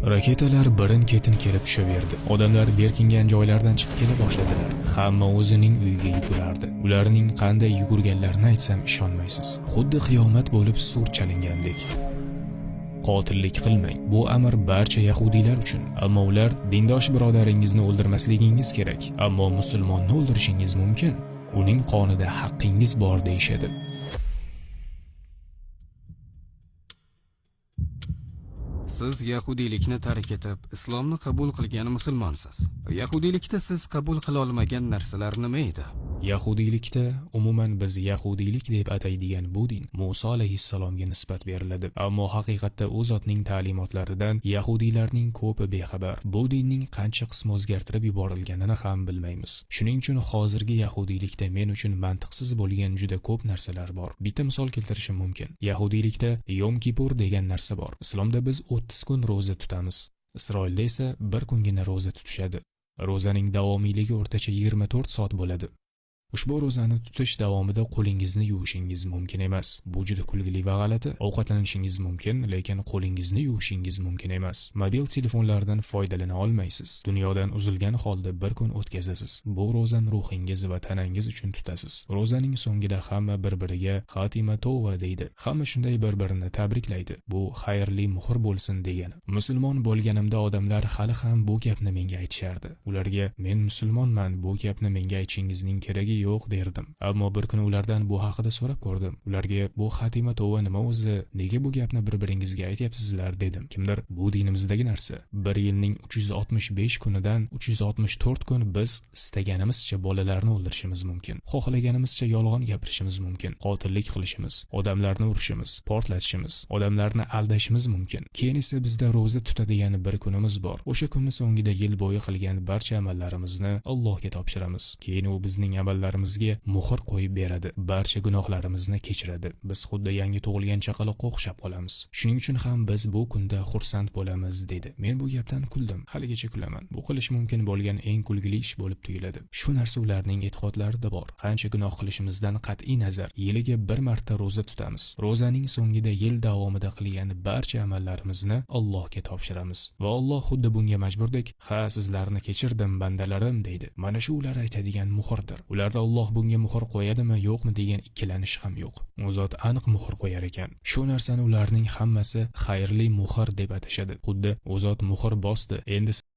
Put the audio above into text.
Raketalar birin-ketin kelib tushaverdi. Odamlar berkingan joylardan chiqib kela boshladilar. Hamma o'zining uyiga yugurardi. Ularning qanday yugurganlarini aytsam ishonmaysiz. Xuddi qiyomat bo'lib sur chalingandek. Qotillik qilmang. Bu amr barcha yahudiylar uchun. Ammo ular dindosh birodaringizni o'ldirmasligingiz kerak. Ammo musulmonni o'ldirishingiz mumkin. Uning qonida haqqingiz bor deyshadi. Siz yahudiylikni tark etib, islomni qabul qilgan musulmonsiz. Yahudiylikda siz qabul qila olmagan narsalar nima edi? Yahudiylikda umuman biz yahudiylik deb ataydigan bu din Musa alayhissalomga nisbat beriladi. Ammo haqiqatda u zotning ta'limotlaridan yahudiylarning ko'pi bexabar. Bu dinning qancha qismi o'zgartirib yuborilganini ham bilmaymiz. Shuning uchun hozirgi yahudiylikda men uchun mantiqsiz bo'lgan juda ko'p narsalar bor. Bitta misol keltirishim mumkin. Yahudiylikda Yom Kipur degan narsa bor. Islomda biz 30 kun roza tutamiz. Isroilda esa bir kungina roza tutishadi. Rozaning davomiyligi o'rtacha 24 soat bo'ladi. Ushbu ro'zani tutish davomida qo'lingizni yuvishingiz mumkin emas. Bu juda kulgili va g'alati. Ovqatlanishingiz mumkin, lekin qo'lingizni yuvishingiz mumkin emas. Mobil telefonlardan foydalana olmaysiz. Dunyodan uzilgan holda bir kun o'tkazasiz. Bu ro'zani ruhingiz va tanangiz uchun tutasiz. Ro'zaning so'ngida hamma bir-biriga Xatima Tova deydi. Hamma shunday bir-birini tabriklaydi. Bu xayrli muhr bo'lsin degani. Musulmon bo'lganimda odamlar hali ham bu gapni menga aytishardi. Ularga men musulmonman, bu gapni menga aytishingizning keragi yo'q derdim. Ammo bir kuni ulardan bu haqida so'rab ko'rdim. Ularga bu Xatima Tova nima o'zi? Nega bu gapni bir-biringizga aytyapsizlar dedim. Kimdir bu dinimizdagi narsa. Bir yilning 365 kunidan 364 kun biz istaganimizcha bolalarni o'ldirishimiz mumkin. Xohlaganimizcha yolg'on gapirishimiz mumkin. Qotillik qilishimiz, odamlarni urishimiz, portlatishimiz, odamlarni aldashimiz mumkin. Keyin esa bizda roza tutadigan bir kunimiz bor. O'sha kunning so'ngida yil bo'yi qilgan barcha amallarimizni Allohga topshiramiz. Keyin u bizning amallarimizga muhr qo'yib beradi. Barcha gunohlarimizni kechiradi. Biz xuddi yangi tug'ilgan chaqaloqqa o'xshab qolamiz. Shuning uchun ham biz bu kunda xursand bo'lamiz dedi. Men bu gapdan kuldim. Haligacha kulaman. Bu qilish mumkin bo'lgan eng kulgili ish bo'lib tuyuladi. Shu narsa ularning e'tiqodlarida bor. Qancha gunoh qilishimizdan qat'iy nazar, yiliga bir marta roza tutamiz. Rozaning so'ngida yil davomida qilgan barcha amallarimizni Allohga topshiramiz. Va Alloh xuddi bunga majburdek, "Ha, sizlarni kechirdim, bandalarim" deydi. Mana shu ular aytadigan muhrdir. Ularda Alloh bunga muhr qo'yadimi, yo'qmi degan ikkilanish ham yo'q. U zot aniq muhr qo'yar ekan. Shu narsani ularning hammasi xayrli muhr deb atashadi. Xuddi u zot muhr bosdi. Endi